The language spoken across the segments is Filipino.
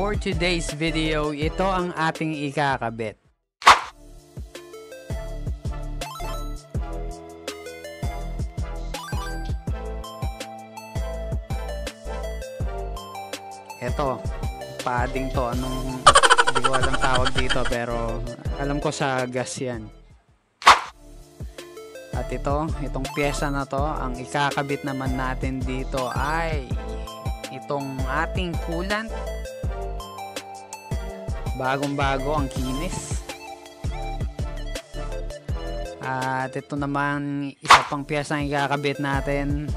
For today's video, ito ang ating ikakabit. Ito, padding to. Hindi ko alam tawag dito pero alam ko sa gas yan. At itong pyesa na to, ang ikakabit naman natin dito ay itong ating coolant. Bagong-bago, ang kinis. At ito naman, isa pang pyesa ang ikakabit natin.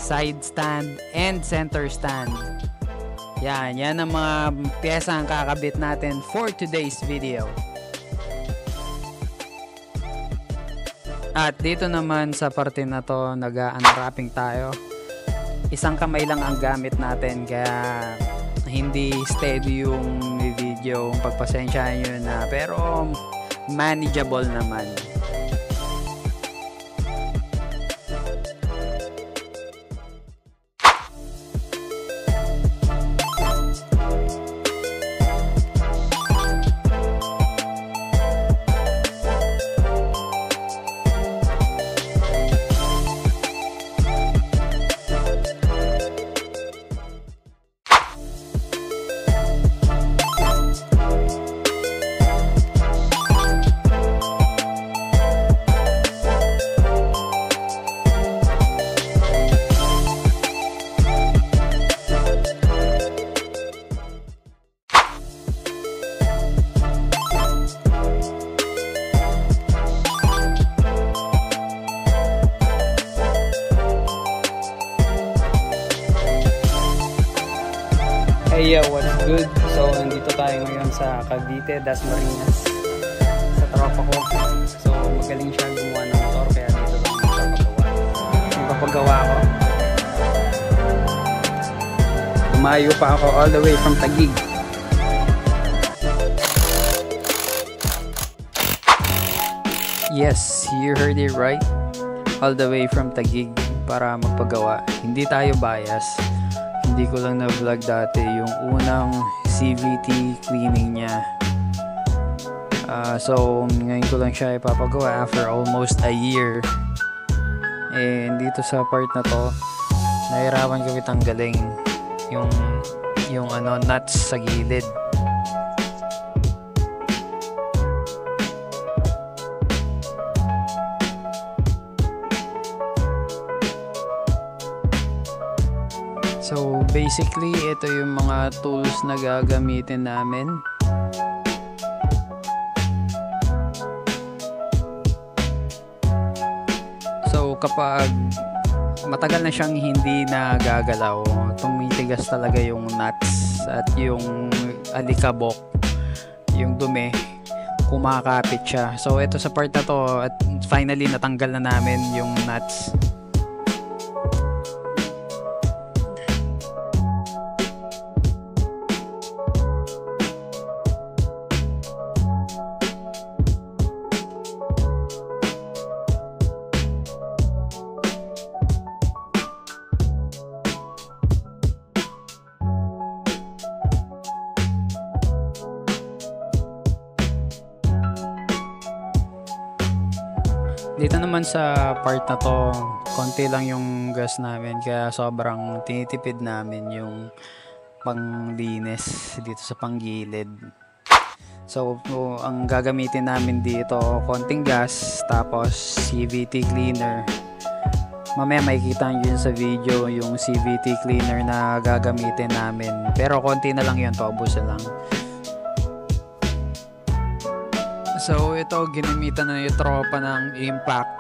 Side stand and center stand. Yan ang mga pyesa ang kakabit natin for today's video. At dito naman sa parte na to, nag-unwrapping tayo. Isang kamay lang ang gamit natin, kaya hindi steady yung video. Pagpasensyahan nyo na, pero manageable naman. Hey yo, what's good? So, nandito tayo ngayon sa Cavite, Dasmariñas, sa tropa ko. So, magaling siya gumawa ng motor, kaya dito lang magpapagawa ko. Lumayo pa ako all the way from Taguig. Yes, you heard it right. All the way from Taguig para magpagawa. Hindi tayo bias. Hindi ko lang na-vlog dati yung unang CVT cleaning niya. So, ngayon ko lang siya ipapagawa after almost a year. And dito sa part na to, nahirapan ko tanggalin yung nuts sa gilid. So basically, ito yung mga tools na gagamitin namin. So kapag matagal na siyang hindi nagagalaw, tumitigas talaga yung nuts at yung alikabok, yung dumi, kumakapit siya. So ito sa part na to, at finally natanggal na namin yung nuts. Dito naman sa part na to, konti lang yung gas namin, kaya sobrang tinitipid namin yung panglinis dito sa panggilid. So ang gagamitin namin dito, konting gas, tapos CVT cleaner. Mamaya makikita nyo yun sa video yung CVT cleaner na gagamitin namin, pero konti na lang yun, paubusan lang. So ito, ginamitan na yung tropa ng impact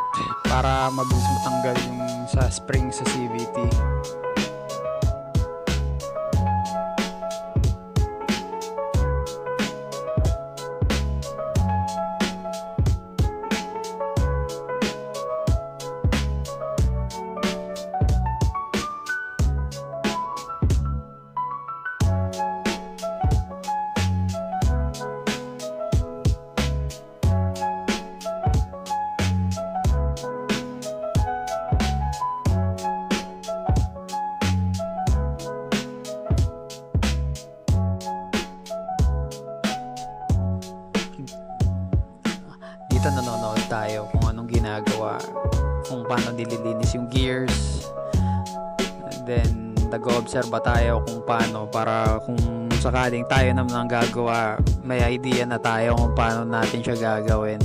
para mabilis matanggal yung sa spring sa CVT. dito nanonood tayo kung anong ginagawa, kung paano nililinis yung gears, and then nag-observe tayo kung paano, para kung sakaling tayo naman ang gagawa, may idea na tayo kung paano natin siya gagawin.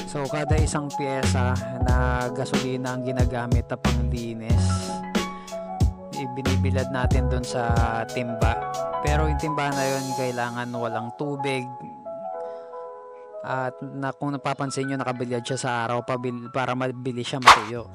So kada isang pyesa na gasolina ang ginagamit na panglinis, ibinibilad natin doon sa timba. Pero yung timba na yun kailangan walang tubig, at kung napapansin nyo, nakabilyad siya sa araw para mabilis siya matuyo.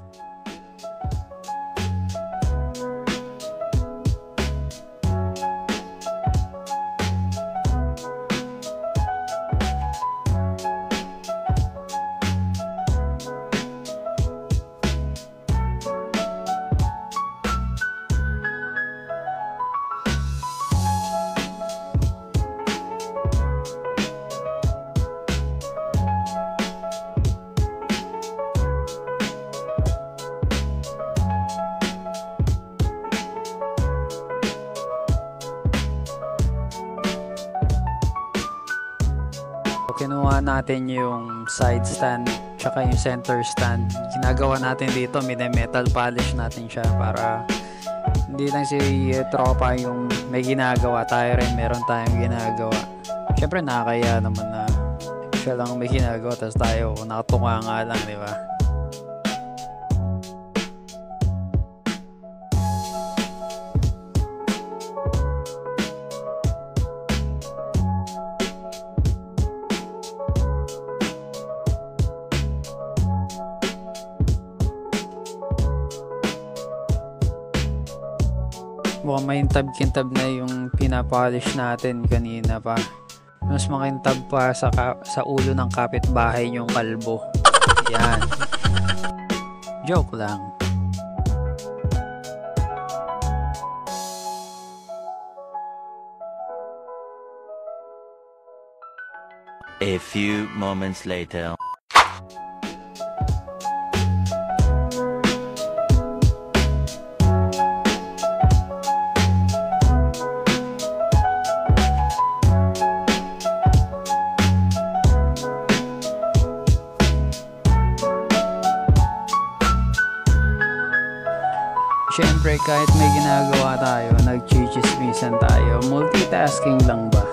Kinuha natin yung side stand tsaka yung center stand. Ginagawa natin dito, metal polish natin siya para hindi lang si tropa yung may ginagawa, tayo rin meron tayong ginagawa. Syempre nakakaya naman na siya lang may ginagawa tapos tayo nakatuka nga lang, di ba? Mukhang makintab-kintab na yung pinapolish natin kanina pa. Mas makintab pa sa ulo ng kapitbahay yung kalbo. Yan. Joke lang. A few moments later. Siyempre, kahit may ginagawa tayo, nagchichismisan tayo. Multitasking lang ba?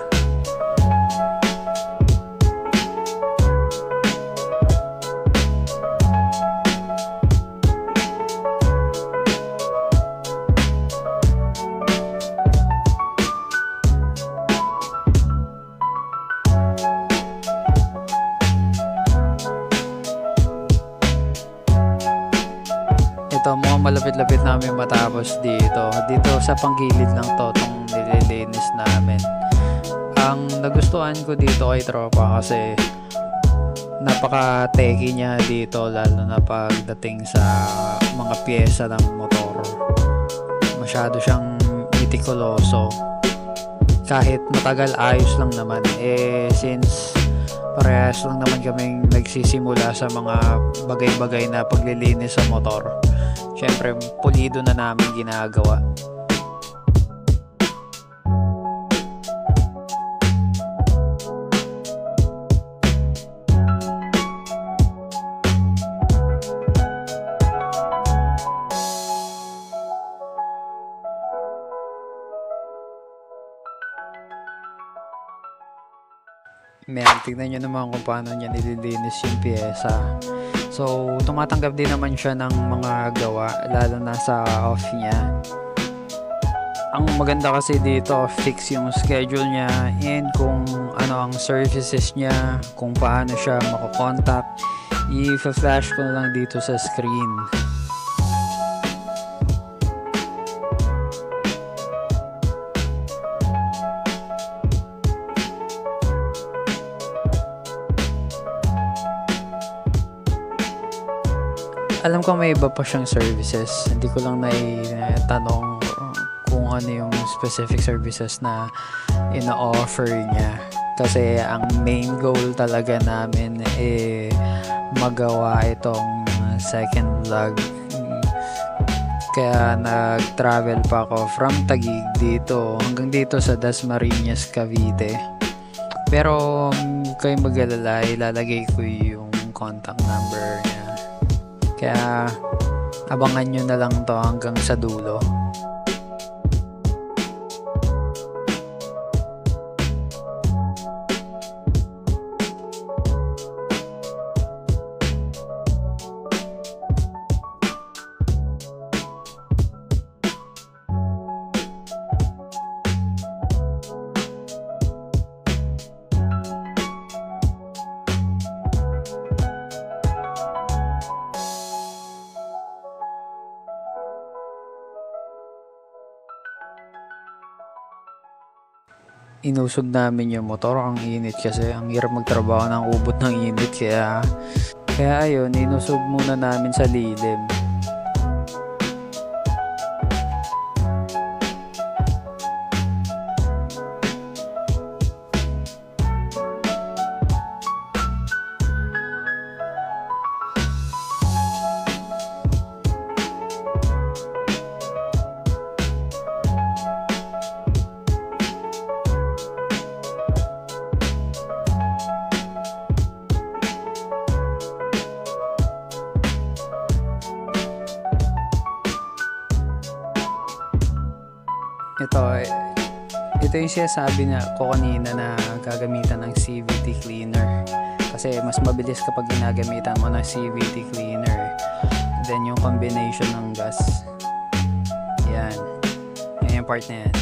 Ito, mukhang malapit-lapit namin matapos dito. Dito sa panggilid lang to, itong nililinis namin. Ang nagustuhan ko dito kay tropa kasi napaka-techy niya dito, lalo na pagdating sa mga pyesa ng motor. Masyado siyang mitikuloso. Kahit matagal, ayos lang naman. Since parehas lang naman kaming nagsisimula sa mga bagay-bagay na paglilinis sa motor, syempre pulido na namin ginagawa. Tignan nyo naman kung paano niya nililinis yung pyesa. So, tumatanggap din naman siya ng mga gawa, lalo na sa off niya. Ang maganda kasi dito, fix yung schedule niya and kung ano ang services niya, kung paano siya makakontakt. I-flash ko na lang dito sa screen. Alam ko may iba pa siyang services. Hindi ko lang naitanong kung ano yung specific services na ina-offer niya. Kasi ang main goal talaga namin magawa itong second vlog. Kaya nag-travel pa ako from Taguig dito hanggang dito sa Dasmariñas, Cavite. Pero kayo mag-alala, ilalagay ko yung contact number niya. Kaya abangan nyo na lang to hanggang sa dulo. Inusog namin yung motor, ang init kasi ang hirap magtrabaho ng ubot ng init, kaya ayun, inusog muna namin sa lilim. Ito yung sinasabi na ko kanina na gagamitan ng CVT cleaner, kasi mas mabilis kapag ginagamitan mo ng CVT cleaner. Then yung combination ng gas, yan yung part na yan.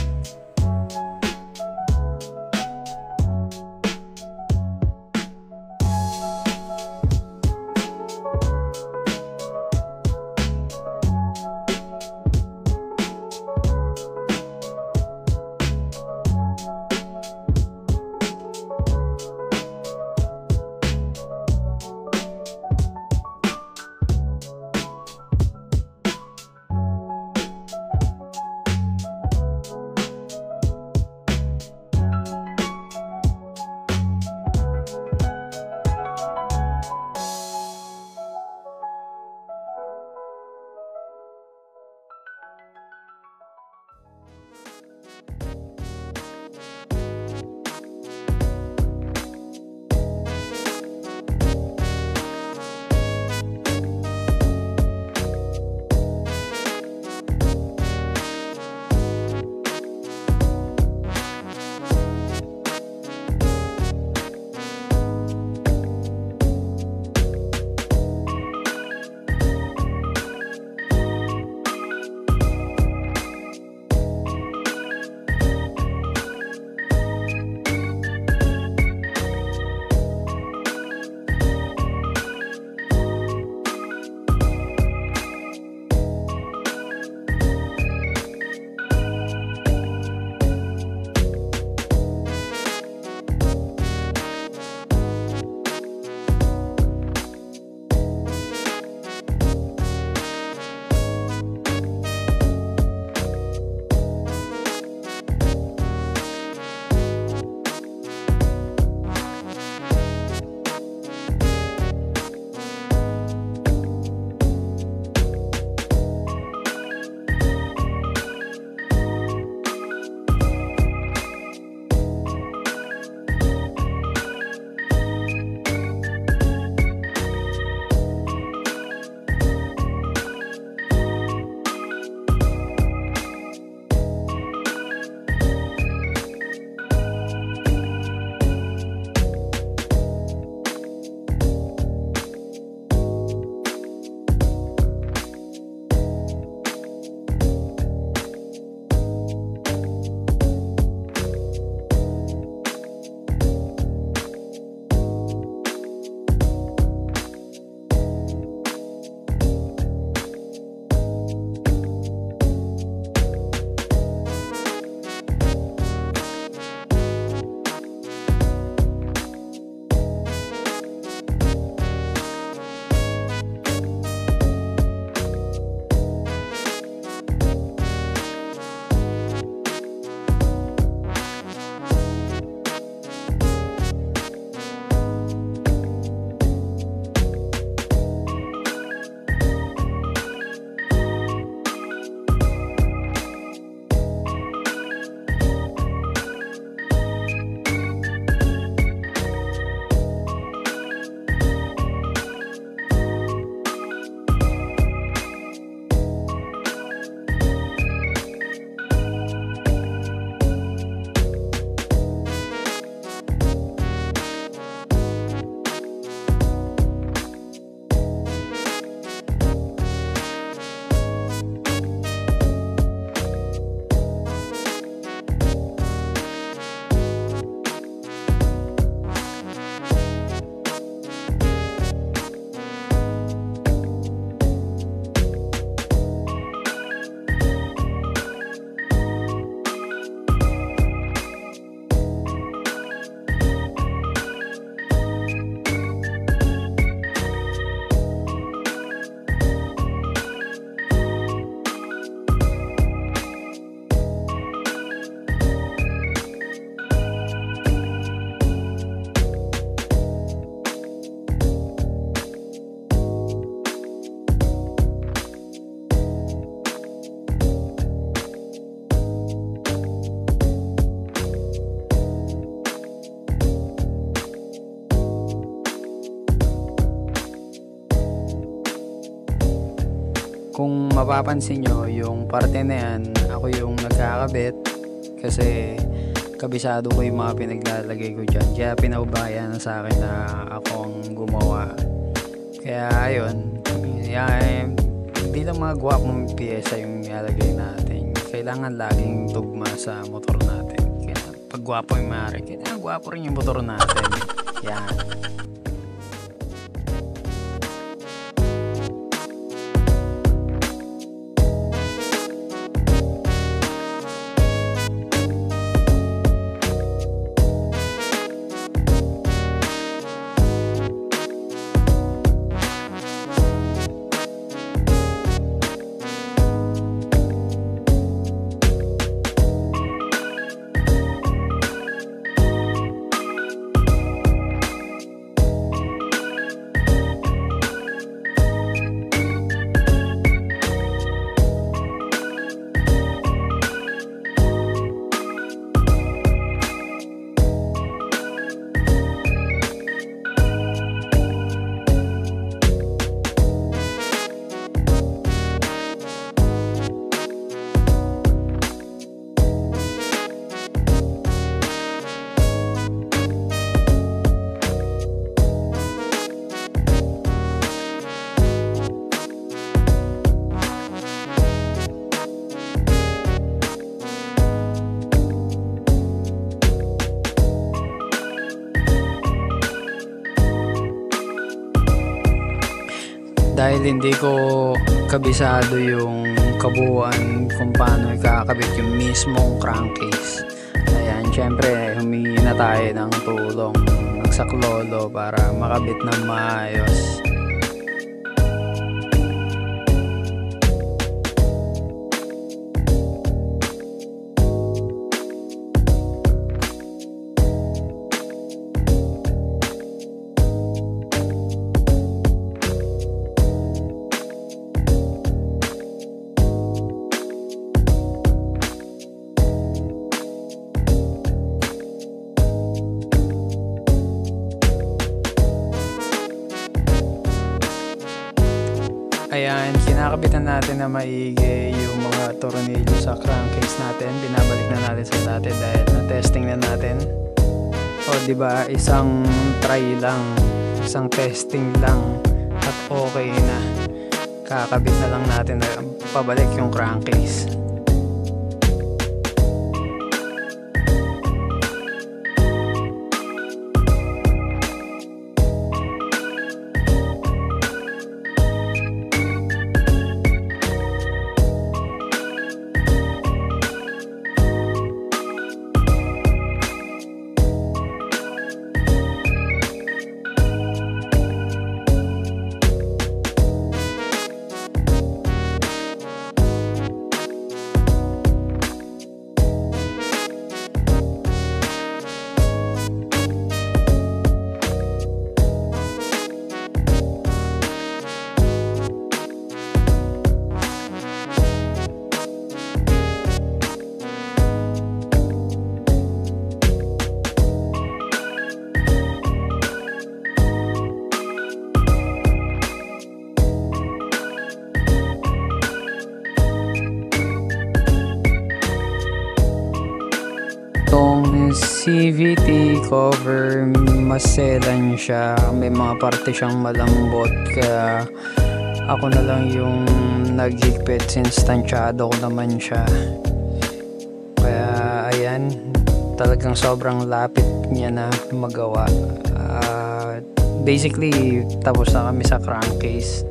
Kung mapapansin nyo, yung parte na yan, ako yung nagkakabit kasi kabisado ko yung mga pinaglalagay ko dyan. Kaya pinaubayan na sa akin na ako ang gumawa. Kaya ayun, hindi lang mga gwapong piyesa yung ilalagay natin. Kailangan laging tugma sa motor natin. Kaya pag gwapo yung maaari, kailangan gwapo rin yung motor natin. Yan. Dahil hindi ko kabisado yung kabuuan kung paano ikakabit yung mismong crankcase. Ayan, syempre humingi na tayo ng tulong ng saklolo para makabit ng maayos. Ayan, kinakabitan natin na maigi yung mga tornilyo sa crankcase natin. Binabalik na natin sa dati dahil na-testing na natin. O diba, isang try lang, isang testing lang at okay na. Kakabit na lang natin na pabalik yung crankcase. Itong CVT cover, maselan siya, may mga parte siyang malambot, kaya ako na lang yung naghigpit since tansyado ko naman siya. Kaya ayan, talagang sobrang lapit niya na magawa. Basically tapos na kami sa crankcase.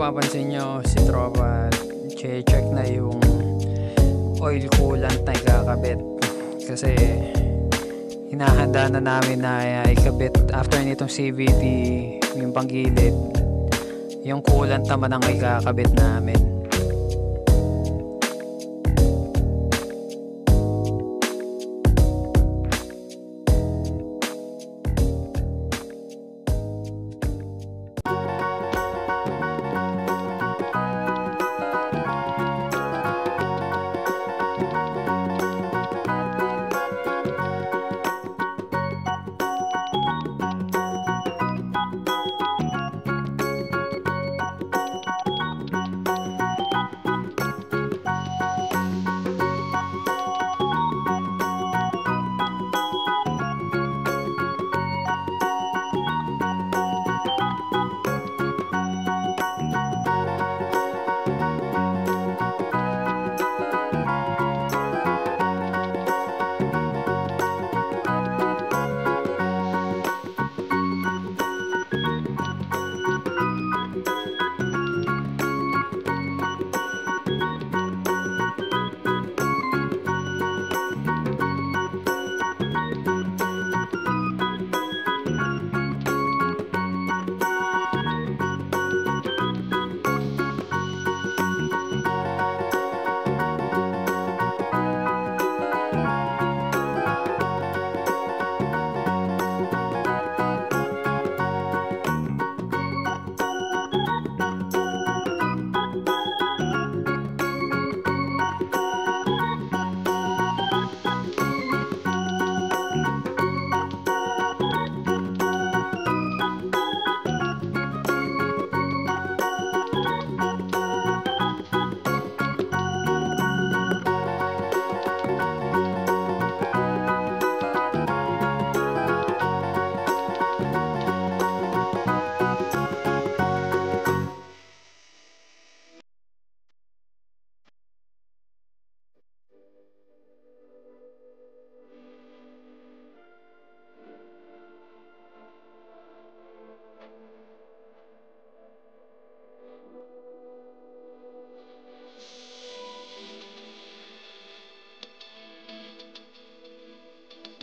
Mapapansin nyo, si tropa check na yung oil coolant na ikakabit kasi hinahanda na namin na ikabit after nitong CVT yung panggilid, yung coolant naman ang ikakabit namin.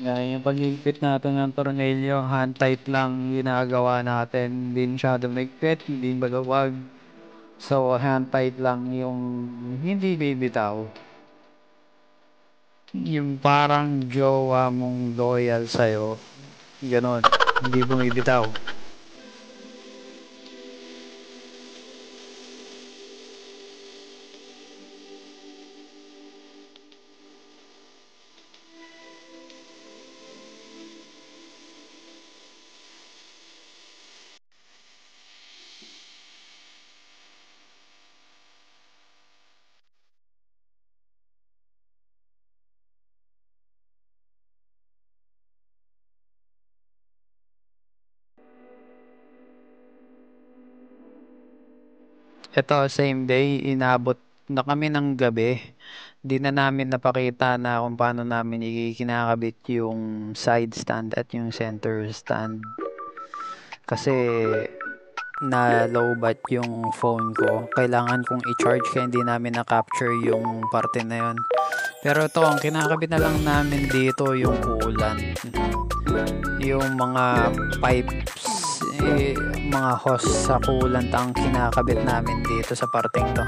Yung paghigpit natin ng tornilyo, hand tight lang ginagawa natin. Hindi masyado maigpit, hindi maluwag. So, hand tight lang yung hindi bibitaw. Yung parang jowa mong loyal sa'yo. Ganon, hindi bumibitaw. Ito, same day, inabot na kami ng gabi. Di na namin napakita na kung paano namin ikinakabit yung side stand at yung center stand. Kasi na lowbat yung phone ko. Kailangan kong i-charge kaya hindi namin na-capture yung parte na yun. Pero ito, ang kinakabit na lang namin dito yung coolant. Yung mga pipes, mga hose sa coolant ang kinakabit namin dito sa parteng to.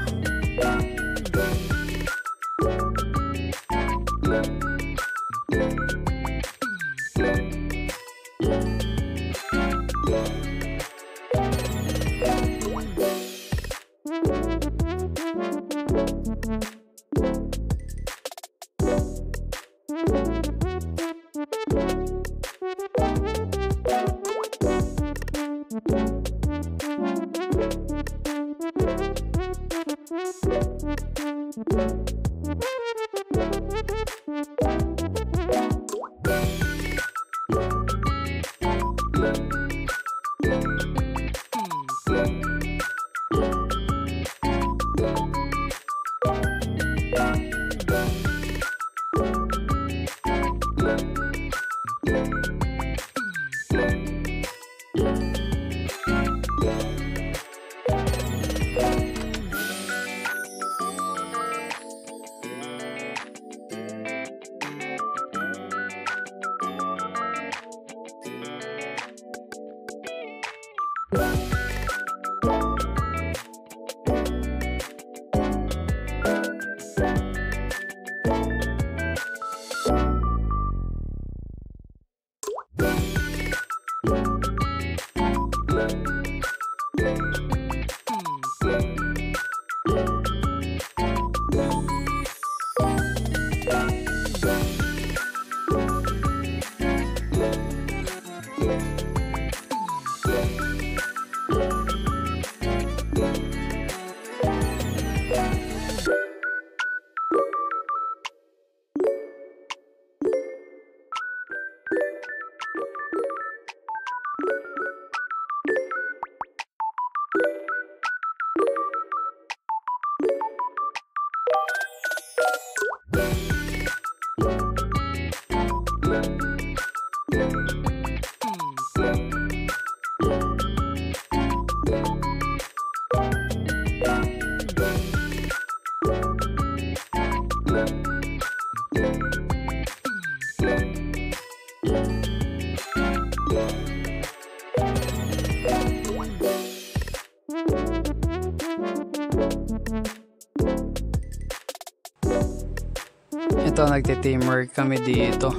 Ito, nagte-teamwork kami dito.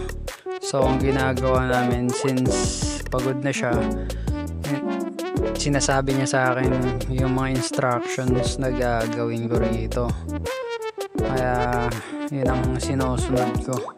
So, ang ginagawa namin, since pagod na siya, sinasabi niya sa akin yung mga instructions na gagawin ko rito. Kaya, yun ang sinusunod ko.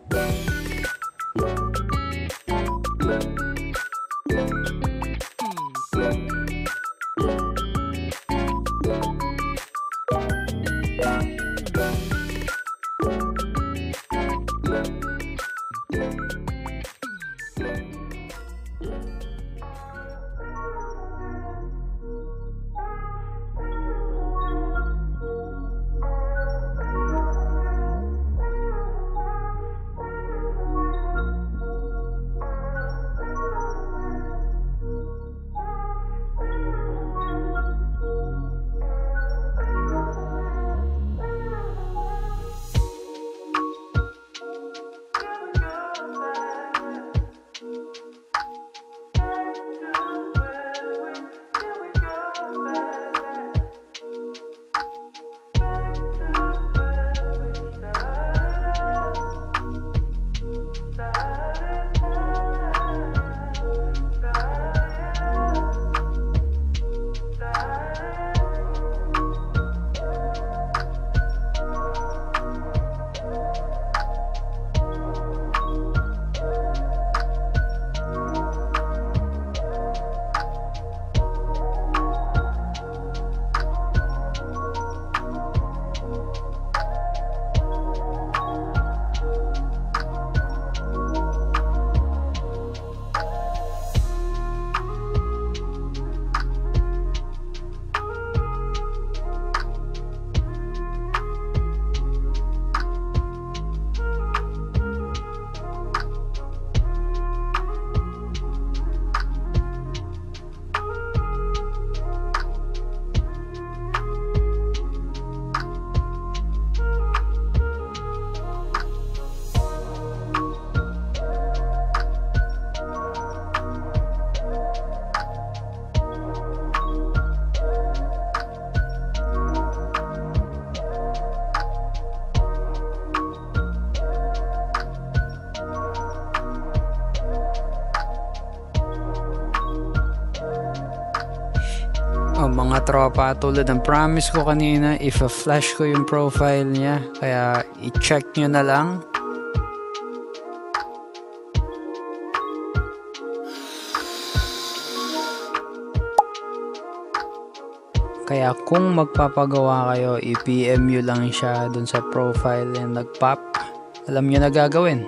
mga tropa, tulad ng promise ko kanina, if-flash ko yung profile niya, kaya i-check nyo na lang. Kaya kung magpapagawa kayo, i-PM nyo lang siya dun sa profile and nag-pop. Alam nyo na gagawin.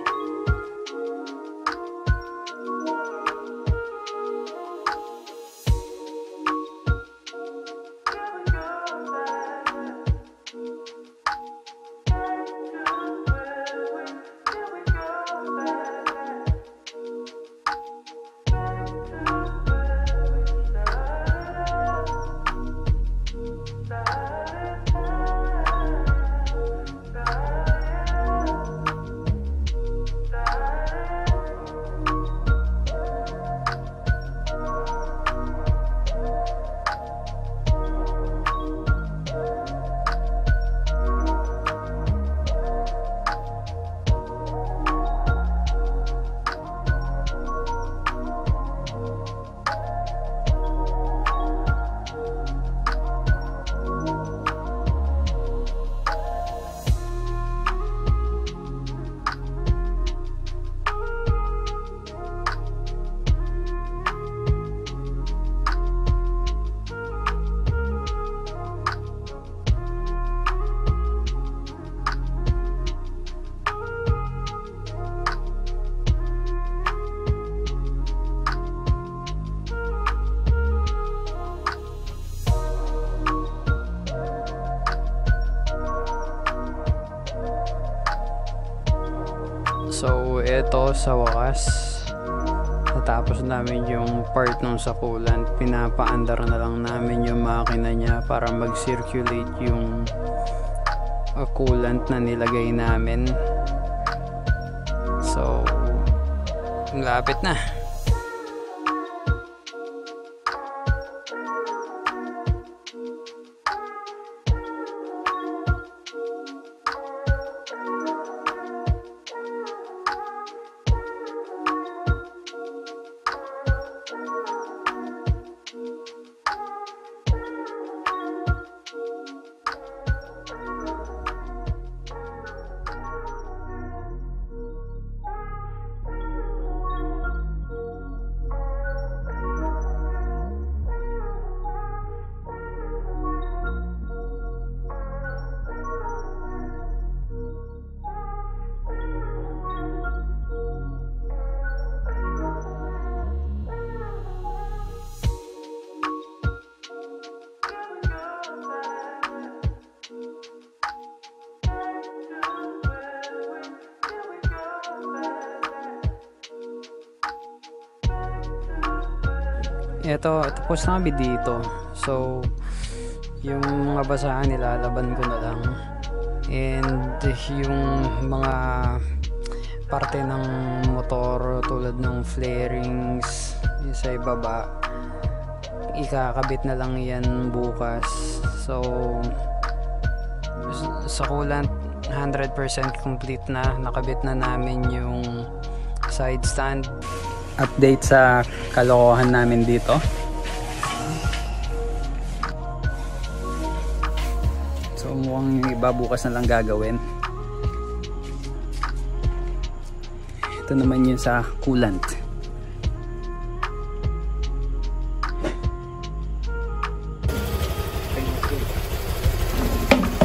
So eto, sa wakas natapos namin yung part nung sa coolant. Pinapaandar na lang namin yung makina niya para mag-circulate yung coolant na nilagay namin. So lapit na. Ito, tapos na kami dito. So, yung mga basahan nilalaban ko na lang. And yung mga parte ng motor tulad ng flarings sa ibaba, ikakabit na lang yan bukas. So, sa coolant 100% complete na. Nakabit na namin yung side stand. Update sa kalokohan namin dito. So mukhang yung iba bukas na lang gagawin. Ito naman yung sa coolant.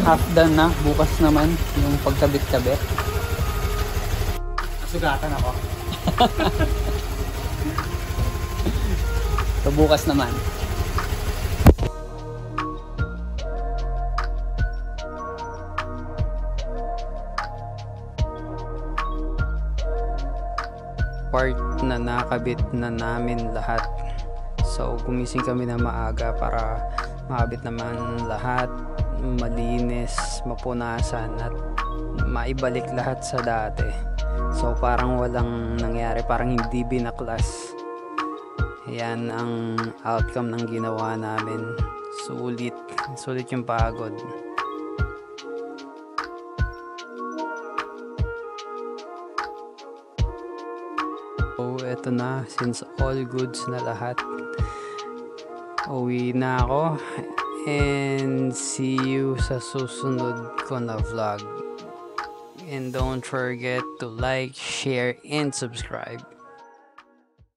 Half done na. Bukas naman yung pagkabit-kabit. Nasugatan ako. So bukas naman. Part na nakabit na namin lahat. So gumising kami na maaga para makabit naman lahat, malinis, mapunasan at maibalik lahat sa dati. So parang walang nangyari, parang hindi binaklas. Yan ang outcome ng ginawa namin. Sulit yung pagod. So eto na, since all goods na lahat, Uwi na ako. And see you sa susunod ko na vlog. And don't forget to like, share, and subscribe.